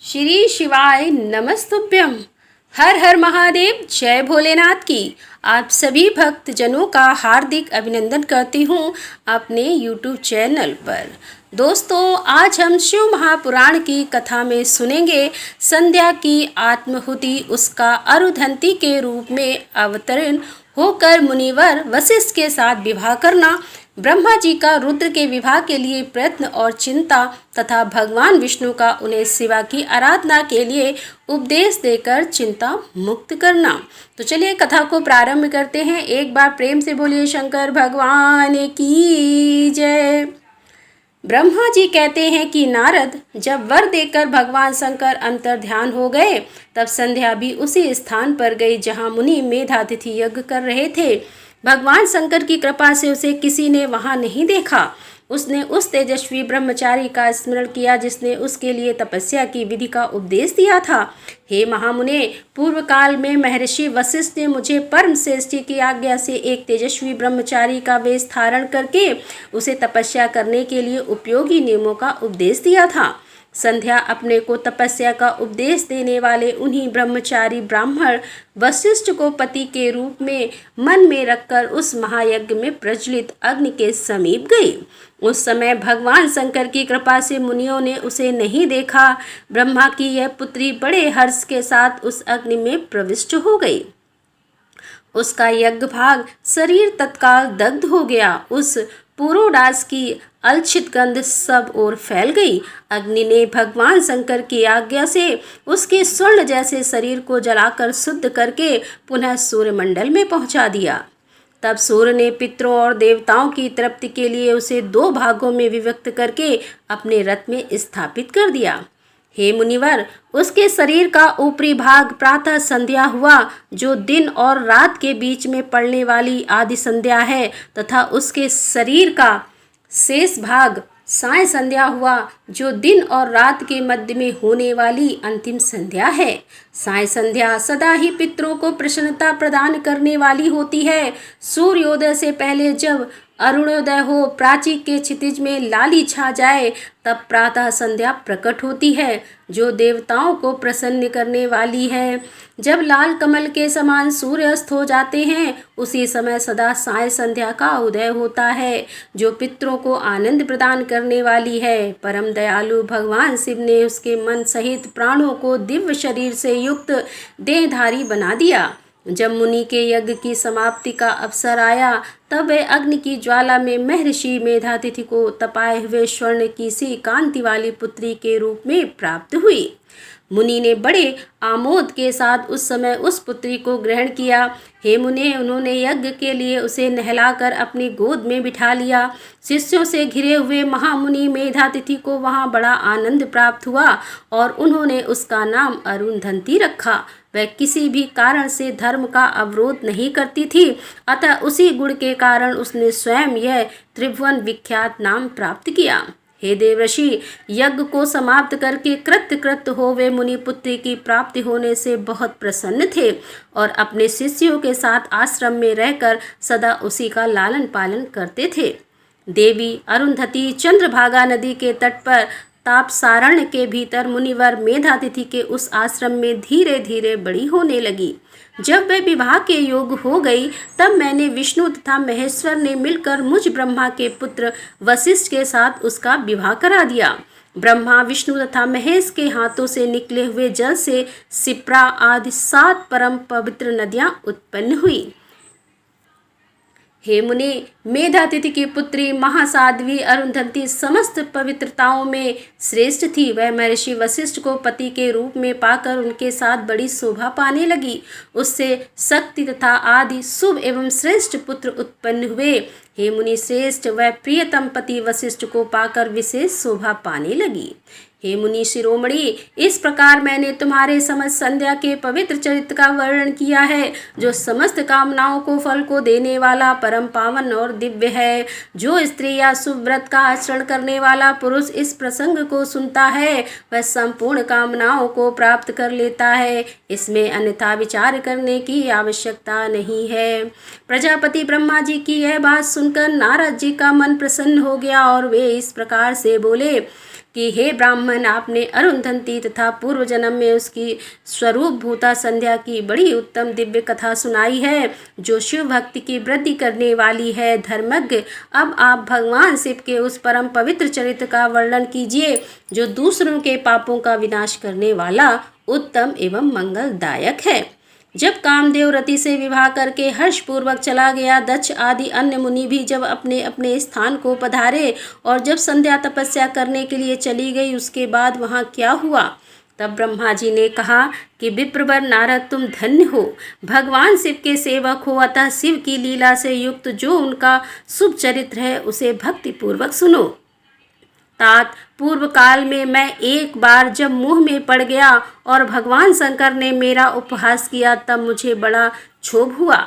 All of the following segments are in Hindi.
श्री शिवाय नमस्तुभ्यम। हर हर महादेव। जय भोलेनाथ की। आप सभी भक्त जनों का हार्दिक अभिनंदन करती हूँ अपने YouTube चैनल पर। दोस्तों, आज हम शिव महापुराण की कथा में सुनेंगे संध्या की आत्महुति, उसका अरुंधति के रूप में अवतरण होकर मुनिवर वशिष्ठ के साथ विवाह करना, ब्रह्मा जी का रुद्र के विवाह के लिए प्रयत्न और चिंता तथा भगवान विष्णु का उन्हें शिवा की आराधना के लिए उपदेश देकर चिंता मुक्त करना। तो चलिए कथा को प्रारंभ करते हैं। एक बार प्रेम से बोलिए शंकर भगवान की जय। ब्रह्मा जी कहते हैं कि नारद, जब वर देकर भगवान शंकर अंतर ध्यान हो गए, तब संध्या भी उसी स्थान पर गई जहां मुनि मेधातिथि यज्ञ कर रहे थे। भगवान शंकर की कृपा से उसे किसी ने वहां नहीं देखा। उसने उस तेजस्वी ब्रह्मचारी का स्मरण किया जिसने उसके लिए तपस्या की विधि का उपदेश दिया था। हे महामुने, पूर्व काल में महर्षि वशिष्ठ ने मुझे परम श्रेष्ठी की आज्ञा से एक तेजस्वी ब्रह्मचारी का वेश धारण करके उसे तपस्या करने के लिए उपयोगी नियमों का उपदेश दिया था। संध्या अपने को तपस्या का उपदेश देने वाले उन्हीं ब्रह्मचारी ब्राह्मण वशिष्ठ को पति के रूप में मन में रखकर उस महायज्ञ में प्रज्वलित अग्नि के समीप गई। उस समय भगवान शंकर की कृपा से मुनियों ने उसे नहीं देखा। ब्रह्मा की यह पुत्री बड़े हर्ष के साथ उस अग्नि में प्रविष्ट हो गई। उसका यज्ञ भाग शरीर तत्काल दग्ध हो गया। उस पुरोडास की अलक्षित गंध सब ओर फैल गई। अग्नि ने भगवान शंकर की आज्ञा से उसके स्वर्ण जैसे शरीर को जलाकर शुद्ध करके पुनः सूर्यमंडल में पहुंचा दिया। तब सूर्य ने पितरों और देवताओं की तृप्ति के लिए उसे 2 भागों में विभक्त करके अपने रथ में स्थापित कर दिया। हे मुनिवर, उसके शरीर का ऊपरी भाग प्रातः संध्या हुआ, जो दिन और रात के बीच में पड़ने वाली आदि संध्या है, तथा उसके शरीर का शेष भाग साय संध्या हुआ, जो दिन और रात के मध्य में होने वाली अंतिम संध्या है। साय संध्या सदा ही पितरों को प्रसन्नता प्रदान करने वाली होती है। सूर्योदय से पहले जब अरुणोदय हो, प्राची के क्षितिज में लाली छा जाए, तब प्रातः संध्या प्रकट होती है, जो देवताओं को प्रसन्न करने वाली है। जब लाल कमल के समान सूर्य अस्त हो जाते हैं, उसी समय सदा साय संध्या का उदय होता है, जो पितरों को आनंद प्रदान करने वाली है। परम दयालु भगवान शिव ने उसके मन सहित प्राणों को दिव्य शरीर से युक्त देहधारी बना दिया। जब मुनि के यज्ञ की समाप्ति का अवसर आया, तब वे अग्नि की ज्वाला में महर्षि मेधातिथि को तपाए हुए स्वर्ण की सी कांति वाली पुत्री के रूप में प्राप्त हुई। मुनि ने बड़े आमोद के साथ उस समय उस पुत्री को ग्रहण किया। हे मुने, उन्होंने यज्ञ के लिए उसे नहलाकर अपनी गोद में बिठा लिया। शिष्यों से घिरे हुए महामुनि मेधातिथि को वहाँ बड़ा आनंद प्राप्त हुआ और उन्होंने उसका नाम अरुंधति रखा। वह किसी भी कारण से धर्म का अवरोध नहीं करती थी, अतः उसी गुण के कारण उसने स्वयं यह त्रिभुवन विख्यात नाम प्राप्त किया। हे देवर्षि, यज्ञ को समाप्त करके कृत हो वे मुनि पुत्री की प्राप्ति होने से बहुत प्रसन्न थे और अपने शिष्यों के साथ आश्रम में रहकर सदा उसी का लालन पालन करते थे। देवी अरुंधति चंद्रभागा नदी के तट पर तापसारण्य के भीतर मुनिवर मेधातिथि के उस आश्रम में धीरे धीरे बड़ी होने लगी। जब वह विवाह के योग हो गई, तब मैंने विष्णु तथा महेश्वर ने मिलकर मुझ ब्रह्मा के पुत्र वशिष्ठ के साथ उसका विवाह करा दिया। ब्रह्मा, विष्णु तथा महेश के हाथों से निकले हुए जल से शिप्रा आदि 7 परम पवित्र नदियां उत्पन्न हुई। हे मुनि, मेधातिथि की पुत्री महासाध्वी अरुंधति समस्त पवित्रताओं में श्रेष्ठ थी। वह महर्षि वशिष्ठ को पति के रूप में पाकर उनके साथ बड़ी शोभा पाने लगी। उससे शक्ति तथा आदि शुभ एवं श्रेष्ठ पुत्र उत्पन्न हुए। हे मुनि श्रेष्ठ, वह प्रियतम पति वशिष्ठ को पाकर विशेष शोभा पाने लगी। हे मुनि शिरोमणि, इस प्रकार मैंने तुम्हारे समस्त संध्या के पवित्र चरित्र का वर्णन किया है, जो समस्त कामनाओं को फल को देने वाला परम पावन और दिव्य है। जो स्त्री या शुभ व्रत का आचरण करने वाला पुरुष इस प्रसंग को सुनता है, वह संपूर्ण कामनाओं को प्राप्त कर लेता है। इसमें अन्यथा विचार करने की आवश्यकता नहीं है। प्रजापति ब्रह्मा जी की यह बात सुनकर नारद जी का मन प्रसन्न हो गया और वे इस प्रकार से बोले, कि हे ब्राह्मण, आपने अरुंधति तथा पूर्व जन्म में उसकी स्वरूप भूता संध्या की बड़ी उत्तम दिव्य कथा सुनाई है, जो शिव भक्ति की वृद्धि करने वाली है। धर्मज्ञ, अब आप भगवान शिव के उस परम पवित्र चरित्र का वर्णन कीजिए, जो दूसरों के पापों का विनाश करने वाला, उत्तम एवं मंगलदायक है। जब कामदेव रति से विवाह करके हर्षपूर्वक चला गया, दक्ष आदि अन्य मुनि भी जब अपने अपने स्थान को पधारे और जब संध्या तपस्या करने के लिए चली गई, उसके बाद वहाँ क्या हुआ? तब ब्रह्मा जी ने कहा कि विप्रवर नारद, तुम धन्य हो, भगवान शिव के सेवक हो, अतः शिव की लीला से युक्त जो उनका शुभ चरित्र है उसे भक्ति पूर्वक सुनो। तात, पूर्व काल में मैं एक बार जब मुंह में पड़ गया और भगवान शंकर ने मेरा उपहास किया, तब मुझे बड़ा क्षोभ हुआ।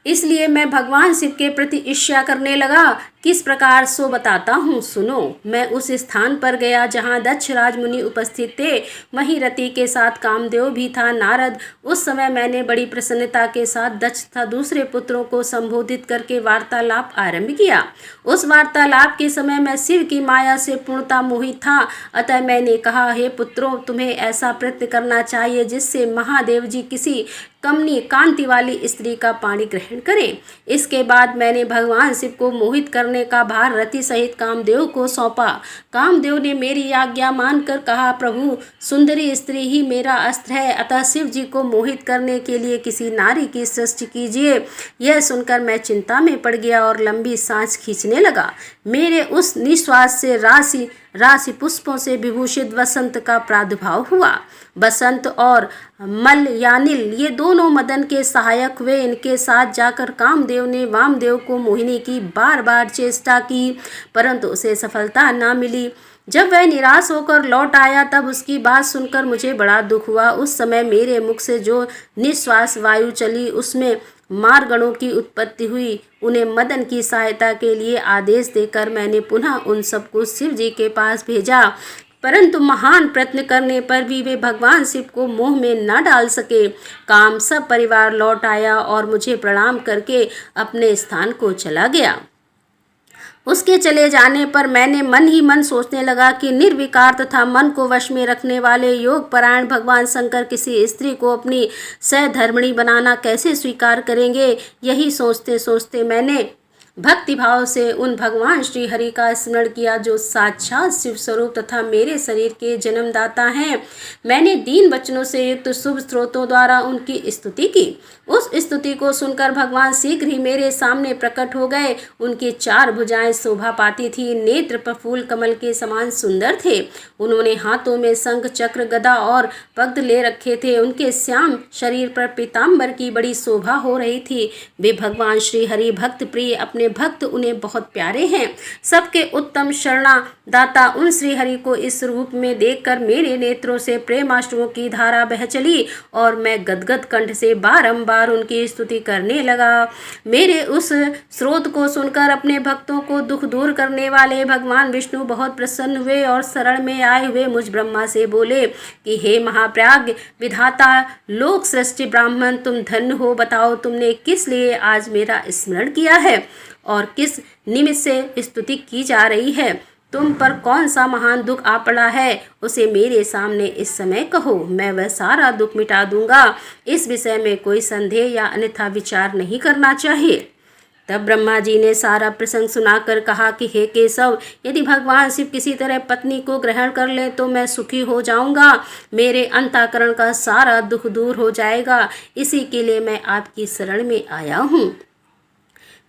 इसलिए मैं भगवान शिव के प्रति ईर्ष्या करने लगा। किस प्रकार सो बताता हूँ, सुनो। मैं उस स्थान पर गया जहाँ दक्ष राजमुनि उपस्थित थे, वहीं रति के साथ कामदेव भी था। नारद, उस समय मैंने बड़ी प्रसन्नता के साथ दक्ष तथा दूसरे पुत्रों को संबोधित करके वार्तालाप आरंभ किया। उस वार्तालाप के समय मैं शिव की माया से पूर्णतः मोहित था। अतः मैंने कहा, हे पुत्रों, तुम्हें ऐसा प्रयत्न करना चाहिए जिससे महादेव जी किसी कमनी कांति वाली स्त्री का पाणी ग्रहण करें। इसके बाद मैंने भगवान शिव को मोहित करने का भार रति सहित कामदेव को सौंपा। कामदेव ने मेरी आज्ञा मानकर कहा, प्रभु, सुंदरी स्त्री ही मेरा अस्त्र है, अतः शिव जी को मोहित करने के लिए किसी नारी की सृष्टि कीजिए। यह सुनकर मैं चिंता में पड़ गया और लंबी सांस खींचने लगा। मेरे उस निश्वास से राशि राशि पुष्पों से विभूषित वसंत का प्रादुर्भाव हुआ। बसंत और मलयानिल ये दोनों मदन के सहायक हुए। इनके साथ जाकर कामदेव ने वामदेव को मोहिनी की बार बार चेष्टा की, परंतु उसे सफलता न मिली। जब वह निराश होकर लौट आया, तब उसकी बात सुनकर मुझे बड़ा दुख हुआ। उस समय मेरे मुख से जो निश्वास वायु चली, उसमें मारगणों की उत्पत्ति हुई। उन्हें मदन की सहायता के लिए आदेश देकर मैंने पुनः उन सबको शिव जी के पास भेजा, परंतु महान प्रयत्न करने पर भी वे भगवान शिव को मोह में न डाल सके। काम सब परिवार लौट आया और मुझे प्रणाम करके अपने स्थान को चला गया। उसके चले जाने पर मैंने मन ही मन सोचने लगा कि निर्विकार तथा मन को वश में रखने वाले योग परायण भगवान शंकर किसी स्त्री को अपनी सहधर्मिणी बनाना कैसे स्वीकार करेंगे। यही सोचते सोचते मैंने भक्ति भाव से उन भगवान श्री हरि का स्मरण किया, जो साक्षात शिव स्वरूप तथा मेरे शरीर के जन्मदाता हैं। मैंने दीन वचनों से युक्त शुभ स्रोतों द्वारा उनकी स्तुति की। उस स्तुति को सुनकर भगवान शीघ्र ही मेरे सामने प्रकट हो गए। उनकी चार भुजाएं शोभा पाती थी, नेत्र प्रफुल्ल कमल के समान सुंदर थे। उन्होंने हाथों में शंख चक्र गदा और पद्म ले रखे थे। उनके श्याम शरीर पर पीताम्बर की बड़ी शोभा हो रही थी। वे भगवान श्री हरि भक्त प्रिय, अपने भक्त उन्हें बहुत प्यारे हैं। सबके उत्तम शरणादाता उन श्री हरि को इस रूप में देखकर मेरे नेत्रों से प्रेमाश्रुओं की धारा बह चली और मैं गदगद कंठ से बारंबार उनकी स्तुति करने लगा। मेरे उस स्रोत को सुनकर अपने भक्तों को दुख दूर करने वाले भगवान विष्णु बहुत प्रसन्न हुए और शरण में आए हुए मुझ ब्रह्मा से बोले कि हे महाप्राज्ञ विधाता लोक सृष्टि ब्राह्मण, तुम धन्य हो। बताओ, तुमने किस लिए आज मेरा स्मरण किया है और किस निमित्त से स्तुति की जा रही है। तुम पर कौन सा महान दुख आ पड़ा है, उसे मेरे सामने इस समय कहो, मैं वह सारा दुख मिटा दूंगा। इस विषय में कोई संदेह या अन्यथा विचार नहीं करना चाहिए। तब ब्रह्मा जी ने सारा प्रसंग सुनाकर कहा कि हे केशव, यदि भगवान शिव किसी तरह पत्नी को ग्रहण कर ले तो मैं सुखी हो जाऊंगा, मेरे अंतःकरण का सारा दुख दूर हो जाएगा। इसी के लिए मैं आपकी शरण में आया हूँ।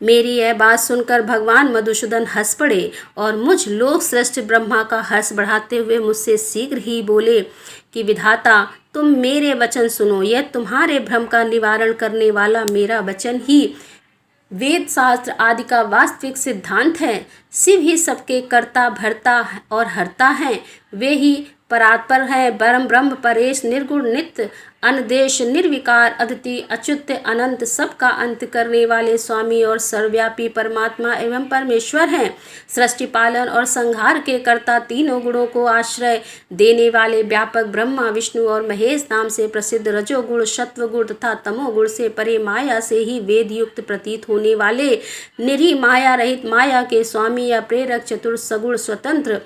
मेरी यह बात सुनकर भगवान मधुसूदन हंस पड़े और मुझ लोक श्रेष्ठ ब्रह्मा का हर्ष बढ़ाते हुए मुझसे शीघ्र ही बोले कि विधाता, तुम मेरे वचन सुनो। यह तुम्हारे भ्रम का निवारण करने वाला मेरा वचन ही वेद शास्त्र आदि का वास्तविक सिद्धांत है। शिव ही सबके कर्ता भरता और हरता हैं। वे ही परात्पर है, परम ब्रह्म परेश, निर्गुण, नित्य, अनदेश, निर्विकार, अद्वितीय, अच्युत, अनंत, सबका अंत करने वाले स्वामी और सर्वव्यापी परमात्मा एवं परमेश्वर हैं। सृष्टि, पालन और संहार के कर्ता, तीनों गुणों को आश्रय देने वाले व्यापक ब्रह्मा, विष्णु और महेश नाम से प्रसिद्ध, रजोगुण, सत्वगुण तथा तमोगुण से परे, माया से ही वेद युक्त प्रतीत होने वाले, निरीह माया रहित, माया के स्वामी या प्रेरक, चतुर, सगुण, स्वतंत्र,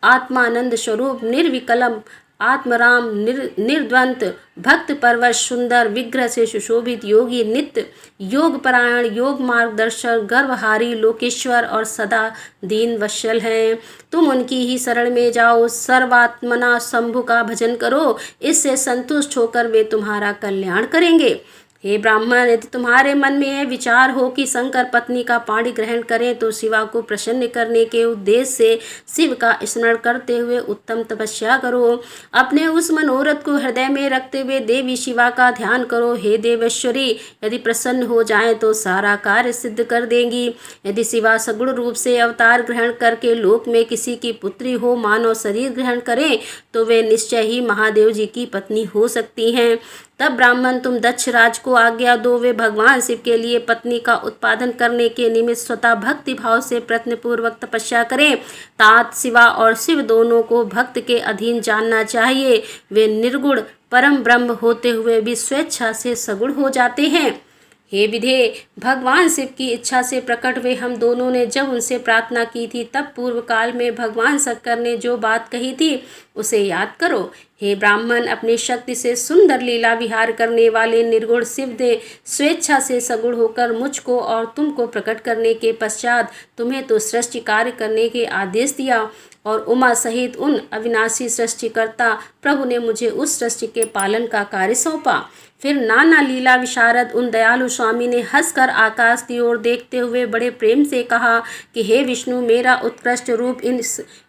आत्मानंद स्वरूप, निर्विकलम, आत्मराम, निर्द्वंत, भक्त परवश, सुंदर विग्रह से सुशोभित, योगी, नित्य योग परायण, योग मार्गदर्शक, गर्वहारी, लोकेश्वर और सदा दीन वत्सल हैं। तुम उनकी ही शरण में जाओ, सर्वात्मना शंभु का भजन करो, इससे संतुष्ट होकर वे तुम्हारा कल्याण करेंगे। हे ब्राह्मण, यदि तुम्हारे मन में यह विचार हो कि शंकर पत्नी का पाणी ग्रहण करें तो शिवा को प्रसन्न करने के उद्देश्य से शिव का स्मरण करते हुए उत्तम तपस्या करो। अपने उस मनोरथ को हृदय में रखते हुए देवी शिवा का ध्यान करो। हे देवेश्वरी, यदि प्रसन्न हो जाए तो सारा कार्य सिद्ध कर देंगी। यदि शिवा सगुण रूप से अवतार ग्रहण करके लोक में किसी की पुत्री हो, मानव शरीर ग्रहण करें तो वे निश्चय ही महादेव जी की पत्नी हो सकती हैं। तब ब्राह्मण, तुम दक्ष राज को आज्ञा दो, वे भगवान शिव के लिए पत्नी का उत्पादन करने के निमित्त स्वतः भक्ति भाव से प्रयत्नपूर्वक तपस्या करें। तात शिवा और शिव दोनों को भक्त के अधीन जानना चाहिए। वे निर्गुण परम ब्रह्म होते हुए भी स्वेच्छा से सगुण हो जाते हैं। हे विधे, भगवान शिव की इच्छा से प्रकट हुए हम दोनों ने जब उनसे प्रार्थना की थी, तब पूर्व काल में भगवान शंकर ने जो बात कही थी उसे याद करो। हे ब्राह्मण, अपनी शक्ति से सुंदर लीला विहार करने वाले निर्गुण शिव ने स्वेच्छा से सगुण होकर मुझको और तुमको प्रकट करने के पश्चात तुम्हें तो सृष्टि कार्य करने के आदेश दिया, और उमा सहित उन अविनाशी सृष्टिकर्ता प्रभु ने मुझे उस सृष्टि के पालन का कार्य सौंपा। फिर नाना लीला विशारद उन दयालु स्वामी ने हंसकर आकाश की ओर देखते हुए बड़े प्रेम से कहा कि हे विष्णु, मेरा उत्कृष्ट रूप इन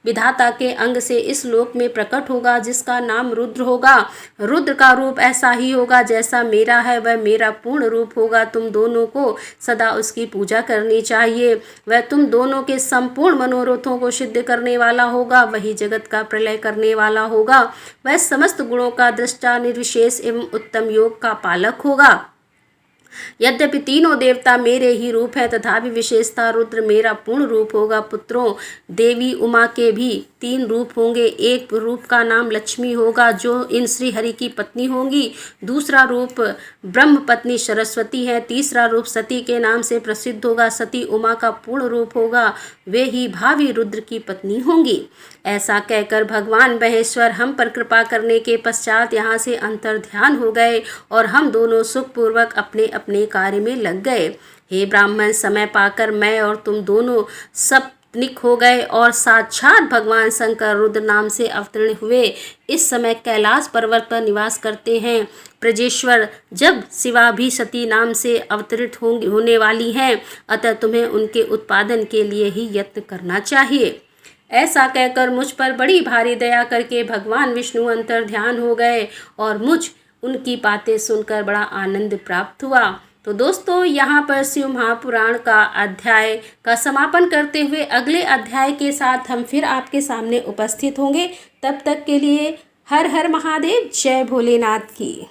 विधाता के अंग से इस लोक में प्रकट होगा, जिसका नाम रुद्र होगा। रुद्र का रूप ऐसा ही होगा जैसा मेरा है, वह मेरा पूर्ण रूप होगा। तुम दोनों को सदा उसकी पूजा करनी चाहिए। वह तुम दोनों के संपूर्ण मनोरथों को सिद्ध करने वाला होगा। वही जगत का प्रलय करने वाला होगा। वह समस्त गुणों का दृष्टा, निर्विशेष एवं उत्तम योग का पालक होगा। यद्यपि तीनों देवता मेरे ही रूप है, तथापि विशेषता रुद्र मेरा पूर्ण रूप होगा। पुत्रों, देवी उमा के भी 3 रूप होंगे। एक रूप का नाम लक्ष्मी होगा, जो इन श्री हरि की पत्नी होंगी। दूसरा रूप ब्रह्म पत्नी सरस्वती है। तीसरा रूप सती के नाम से प्रसिद्ध होगा। सती उमा का पूर्ण रूप होगा, वे ही भावी रुद्र की पत्नी होंगी। ऐसा कहकर भगवान महेश्वर हम पर कृपा करने के पश्चात यहाँ से अंतर्ध्यान हो गए और हम दोनों सुखपूर्वक अपने अपने कार्य में लग गए। हे ब्राह्मण, समय पाकर मैं और तुम दोनों सपत्नीक हो गए और साक्षात भगवान शंकर रुद्र नाम से अवतीर्ण हुए। इस समय कैलाश पर्वत पर निवास करते हैं। ब्रजेश्वर, जब शिवा भी सती नाम से अवतरित होने वाली हैं, अतः तुम्हें उनके उत्पादन के लिए ही यत्न करना चाहिए। ऐसा कहकर मुझ पर बड़ी भारी दया करके भगवान विष्णु अंतर्ध्यान हो गए और मुझ उनकी बातें सुनकर बड़ा आनंद प्राप्त हुआ। तो दोस्तों, यहाँ पर शिव महापुराण का अध्याय का समापन करते हुए अगले अध्याय के साथ हम फिर आपके सामने उपस्थित होंगे। तब तक के लिए हर हर महादेव, जय भोलेनाथ की।